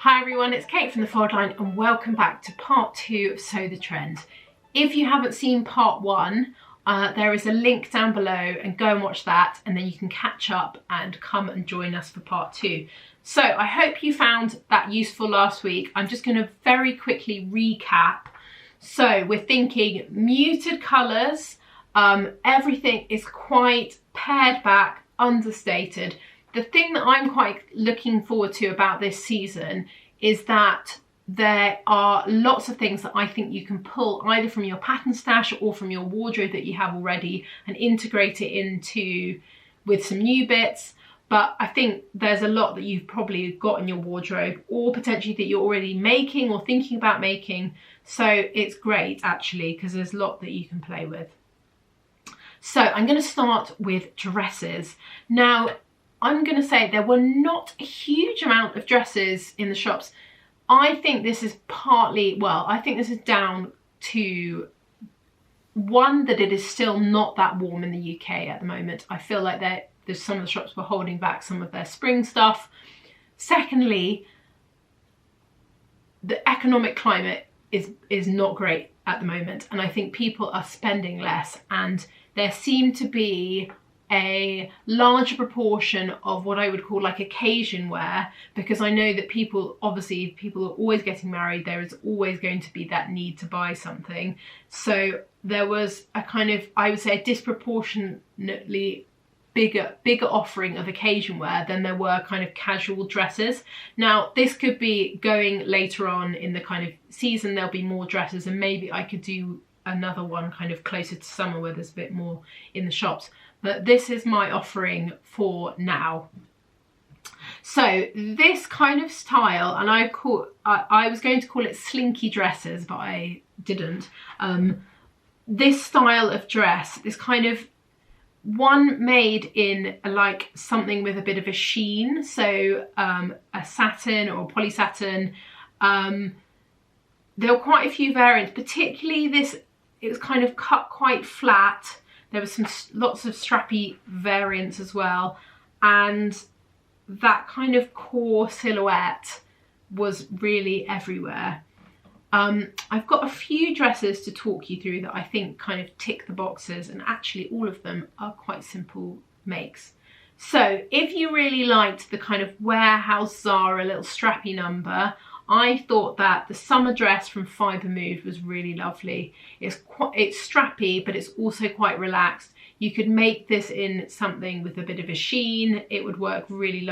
Hi everyone, it's Kate from the Fold Line and welcome back to part 2 of Sew the Trend. If you haven't seen part 1, there is a link down below and go and watch that, and then you can catch up and come and join us for part 2. So I hope you found that useful last week. I'm just going to very quickly recap. So we're thinking muted colours, everything is quite pared back, understated. The thing that I'm quite looking forward to about this season is that there are lots of things that I think you can pull either from your pattern stash or from your wardrobe that you have already and integrate it into with some new bits. But I think there's a lot that you've probably got in your wardrobe or potentially that you're already making or thinking about making. So it's great actually because there's a lot that you can play with. So I'm going to start with dresses. Now, I'm going to say there were not a huge amount of dresses in the shops. I think this is partly, well, I think this is down to one, that it is still not that warm in the UK at the moment. I feel like there's some of the shops were holding back some of their spring stuff. Secondly, the economic climate is not great at the moment, and I think people are spending less, and there seem to be a larger proportion of what I would call like occasion wear, because I know that people are always getting married. There is always going to be that need to buy something. So there was a kind of, I would say, a disproportionately bigger offering of occasion wear than there were kind of casual dresses. Now this could be going later on in the kind of season, there'll be more dresses, and maybe I could do another one kind of closer to summer where there's a bit more in the shops. But this is my offering for now. So this kind of style, and I was going to call it slinky dresses, but I didn't. This style of dress, this kind of one made in like something with a bit of a sheen, so a satin or poly satin. There were quite a few variants, particularly this. It was kind of cut quite flat. There was lots of strappy variants as well, and that kind of core silhouette was really everywhere. I've got a few dresses to talk you through that I think kind of tick the boxes, and actually all of them are quite simple makes. So if you really liked the kind of warehouse Zara little strappy number, I thought that the summer dress from Fibre Mood was really lovely. It's strappy, but it's also quite relaxed. You could make this in something with a bit of a sheen. It would work really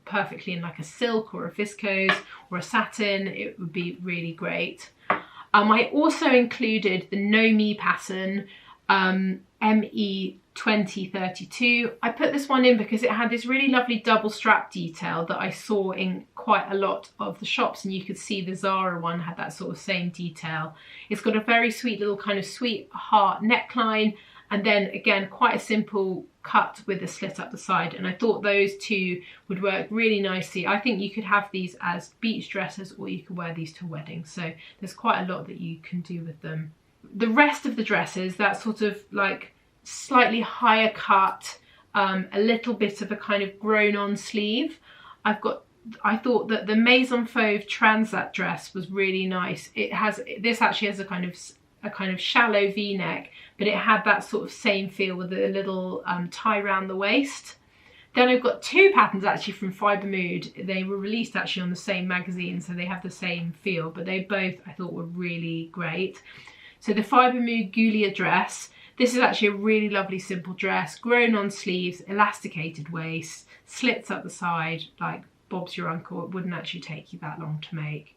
perfectly in like a silk or a viscose or a satin. It would be really great. I also included the Know Me pattern, ME 2032. I put this one in because it had this really lovely double strap detail that I saw in quite a lot of the shops, and you could see the Zara one had that sort of same detail. It's got a very sweet little kind of sweet heart neckline, and then again quite a simple cut with a slit up the side, and I thought those two would work really nicely. I think you could have these as beach dresses, or you could wear these to a wedding, so there's quite a lot that you can do with them. The rest of the dresses, that sort of like slightly higher cut, a little bit of a kind of grown on sleeve. I thought that the Maison Fauve Transat dress was really nice. This actually has a kind of shallow V-neck, but it had that sort of same feel with a little tie around the waist. Then I've got two patterns actually from Fibre Mood. They were released actually on the same magazine, so they have the same feel, but they both I thought were really great. So the Fibre Mood Gulia dress, this is actually a really lovely simple dress, grown on sleeves, elasticated waist, slits up the side, like Bob's your uncle. It wouldn't actually take you that long to make.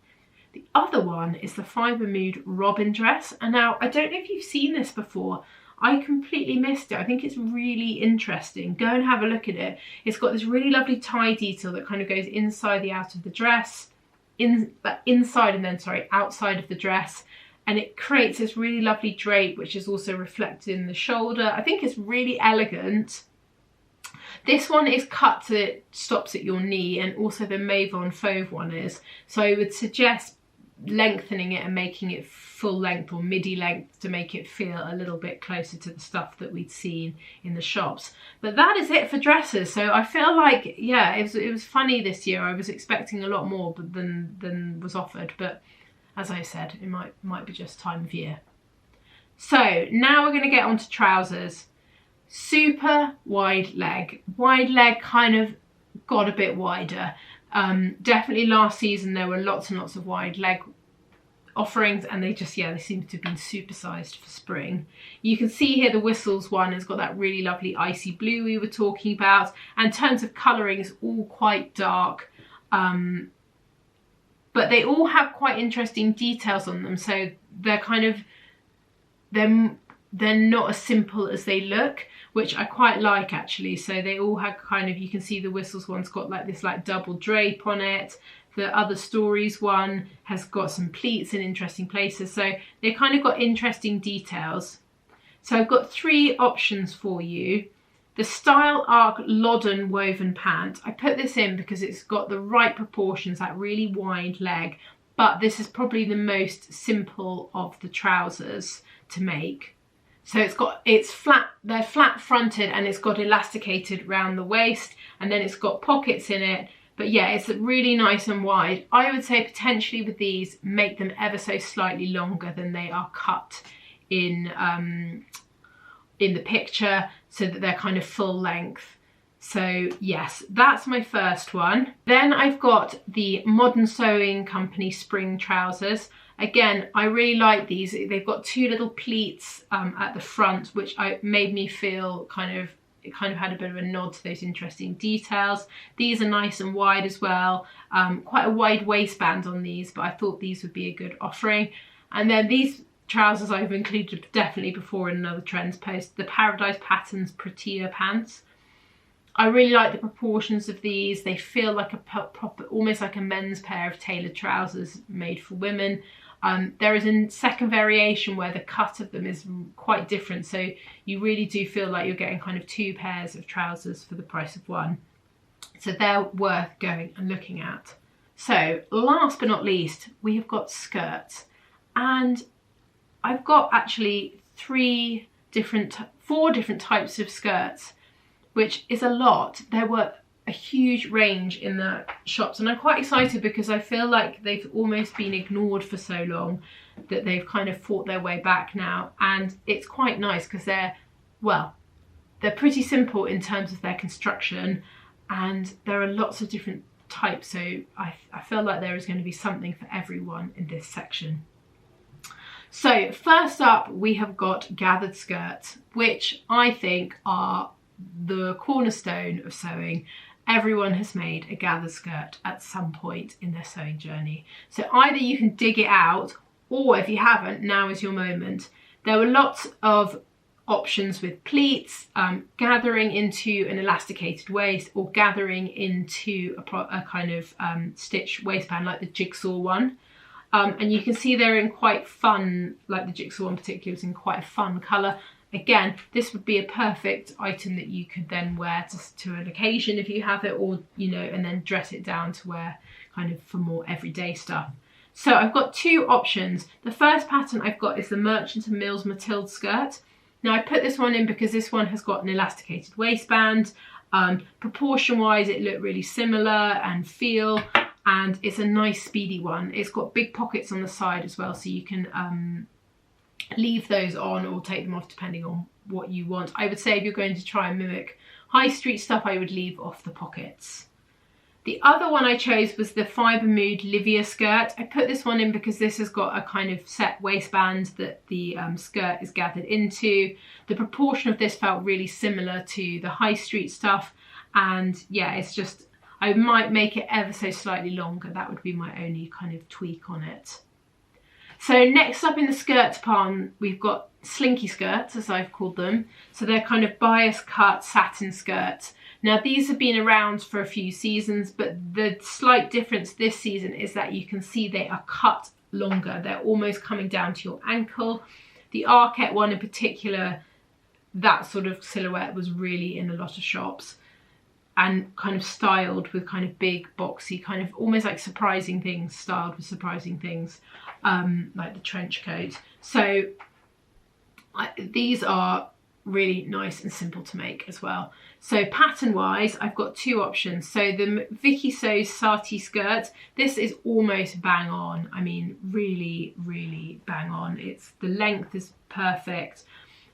The other one is the Fibre Mood Robin dress, and now I don't know if you've seen this before. I completely missed it. I think it's really interesting. Go and have a look at it. It's got this really lovely tie detail that kind of goes inside the out of the dress, inside and then outside of the dress. And it creates this really lovely drape, which is also reflected in the shoulder. I think it's really elegant. This one is cut so it stops at your knee, and also the Maison Fauve one is. So I would suggest lengthening it and making it full length or midi length to make it feel a little bit closer to the stuff that we'd seen in the shops. But that is it for dresses. So I feel like, yeah, it was funny this year. I was expecting a lot more than was offered, but as I said, it might be just time of year. So now we're going to get on to trousers. Super wide leg kind of got a bit wider. Definitely last season there were lots and lots of wide leg offerings, and they seem to have been supersized for spring. You can see here the Whistles one has got that really lovely icy blue we were talking about, and in terms of colouring it's all quite dark, but they all have quite interesting details on them, so they're kind of they're not as simple as they look, which I quite like actually. So they all had kind of, you can see the Whistles one's got like this like double drape on it. The Other Stories one has got some pleats in interesting places. So they kind of got interesting details. So I've got 3 options for you. The Style Arc Loddon woven pant. I put this in because it's got the right proportions, that really wide leg, but this is probably the most simple of the trousers to make. So it's flat, they're flat fronted, and it's got elasticated round the waist, and then it's got pockets in it. But yeah, it's really nice and wide. I would say potentially with these, make them ever so slightly longer than they are cut in the picture, so that they're kind of full length. So yes, that's my first one. Then I've got the Modern Sewing Company spring trousers. Again, I really like these. They've got 2 little pleats at the front, which made me feel it kind of had a bit of a nod to those interesting details. These are nice and wide as well. Quite a wide waistband on these, but I thought these would be a good offering. And then these trousers I've included definitely before in another trends post, the Paradise Patterns Protea pants. I really like the proportions of these. They feel like a proper, almost like a men's pair of tailored trousers made for women. There is a second variation where the cut of them is quite different, so you really do feel like you're getting kind of 2 pairs of trousers for the price of 1. So they're worth going and looking at. So last but not least, we have got skirts, and I've got actually 4 different types of skirts, which is a lot. There were a huge range in the shops, and I'm quite excited because I feel like they've almost been ignored for so long that they've kind of fought their way back now, and it's quite nice because they're pretty simple in terms of their construction, and there are lots of different types, so I feel like there is going to be something for everyone in this section. So first up we have got gathered skirts, which I think are the cornerstone of sewing. Everyone has made a gathered skirt at some point in their sewing journey. So either you can dig it out, or if you haven't, now is your moment. There were lots of options with pleats, gathering into an elasticated waist, or gathering into a kind of stitched waistband like the Jigsaw one. And you can see they're in quite fun, like the Jigsaw one particularly was in quite a fun colour. Again, this would be a perfect item that you could then wear to an occasion if you have it, or, you know, and then dress it down to wear kind of for more everyday stuff. So I've got 2 options. The first pattern I've got is the Merchant and Mills Matilde skirt. Now I put this one in because this one has got an elasticated waistband. Proportion wise it looked really similar and feel, and it's a nice speedy one. It's got big pockets on the side as well, so you can leave those on or take them off depending on what you want. I would say if you're going to try and mimic high street stuff, I would leave off the pockets. The other one I chose was the Fibre Mood Livia skirt. I put this one in because this has got a kind of set waistband that the skirt is gathered into. The proportion of this felt really similar to the high street stuff, and yeah, it's just, I might make it ever so slightly longer. That would be my only kind of tweak on it. So next up in the skirt department, we've got slinky skirts, as I've called them. So they're kind of bias cut satin skirts. Now these have been around for a few seasons, but the slight difference this season is that you can see they are cut longer. They're almost coming down to your ankle. The Arquette one in particular, that sort of silhouette was really in a lot of shops. and kind of styled with kind of big boxy, kind of almost like surprising things, styled with surprising things, like the trench coat. So these are really nice and simple to make as well. So pattern wise, I've got two options. So the Vicky So's Sati skirt, this is almost bang on. I mean, really, really bang on. The length is perfect.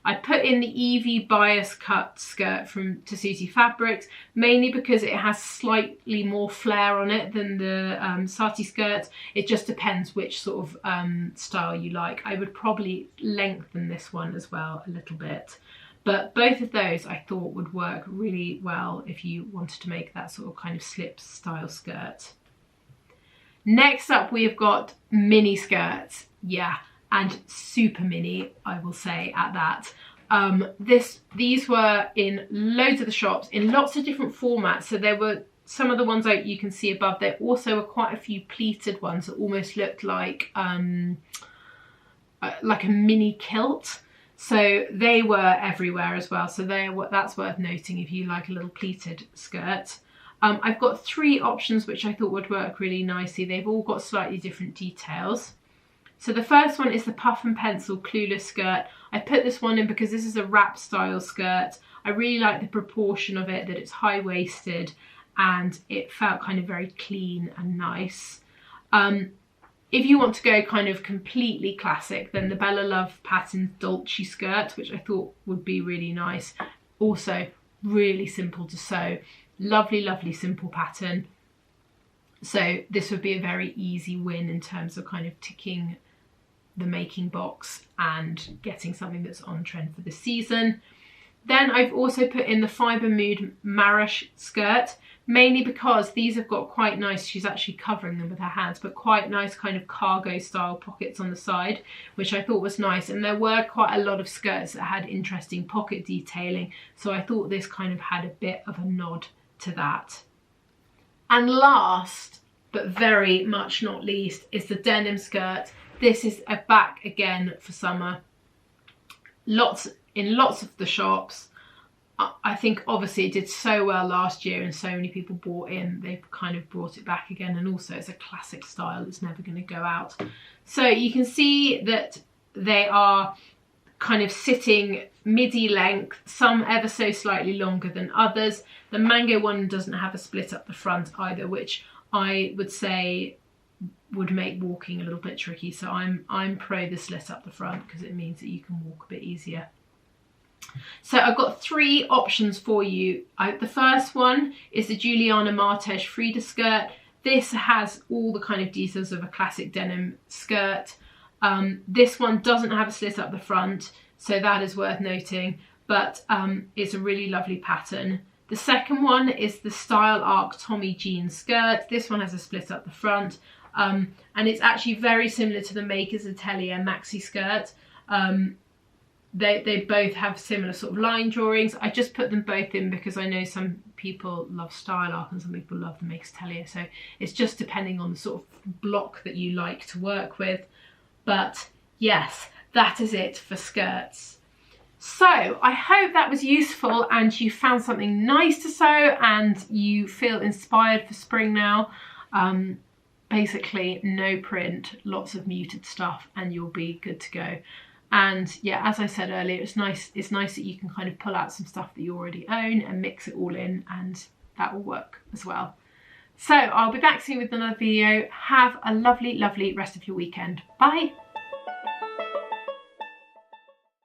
I put in the Evie bias cut skirt from Tessuti Fabrics, mainly because it has slightly more flare on it than the Sati skirt. It just depends which sort of style you like. I would probably lengthen this one as well a little bit. But both of those I thought would work really well if you wanted to make that sort of kind of slip style skirt. Next up, we have got mini skirts. Yeah, and super mini, I will say at that. These were in loads of the shops in lots of different formats. So there were some of the ones that you can see above. There also were quite a few pleated ones that almost looked like a mini kilt. So they were everywhere as well. So that's worth noting if you like a little pleated skirt. I've got three options which I thought would work really nicely. They've all got slightly different details. So the first one is the Puff and Pencil Clueless skirt. I put this one in because this is a wrap style skirt. I really like the proportion of it, that it's high-waisted and it felt kind of very clean and nice. If you want to go kind of completely classic, then the Bella Love pattern Dolce skirt, which I thought would be really nice. Also really simple to sew. Lovely, lovely simple pattern. So this would be a very easy win in terms of kind of ticking the making box and getting something that's on trend for the season. Then I've also put in the Fibre Mood Marish skirt, mainly because these have got quite nice, she's actually covering them with her hands, but quite nice kind of cargo style pockets on the side, which I thought was nice. And there were quite a lot of skirts that had interesting pocket detailing, so I thought this kind of had a bit of a nod to that. And last, but very much not least, is the denim skirt. This is back again for summer. In lots of the shops. I think obviously it did so well last year and so many people bought in, they've kind of brought it back again, and also it's a classic style, it's never going to go out. So you can see that they are kind of sitting midi length, some ever so slightly longer than others. The mango one doesn't have a split up the front either, which I would say would make walking a little bit tricky. So I'm pro the slit up the front because it means that you can walk a bit easier. So I've got three options for you. The first one is the Juliana Martes Frida skirt. This has all the kind of details of a classic denim skirt. This one doesn't have a slit up the front, so that is worth noting, but it's a really lovely pattern. The second one is the Style Arc Tommy Jean skirt. This one has a split up the front, and it's actually very similar to the Maker's Atelier maxi skirt. They both have similar sort of line drawings. I just put them both in because I know some people love Style Arc and some people love the Maker's Atelier, so it's just depending on the sort of block that you like to work with. But yes, that is it for skirts. So I hope that was useful and you found something nice to sew and you feel inspired for spring now. Basically no print, lots of muted stuff, and you'll be good to go. And yeah, as I said earlier, it's nice that you can kind of pull out some stuff that you already own and mix it all in, and that will work as well. So I'll be back soon with another video. Have a lovely, lovely rest of your weekend. Bye.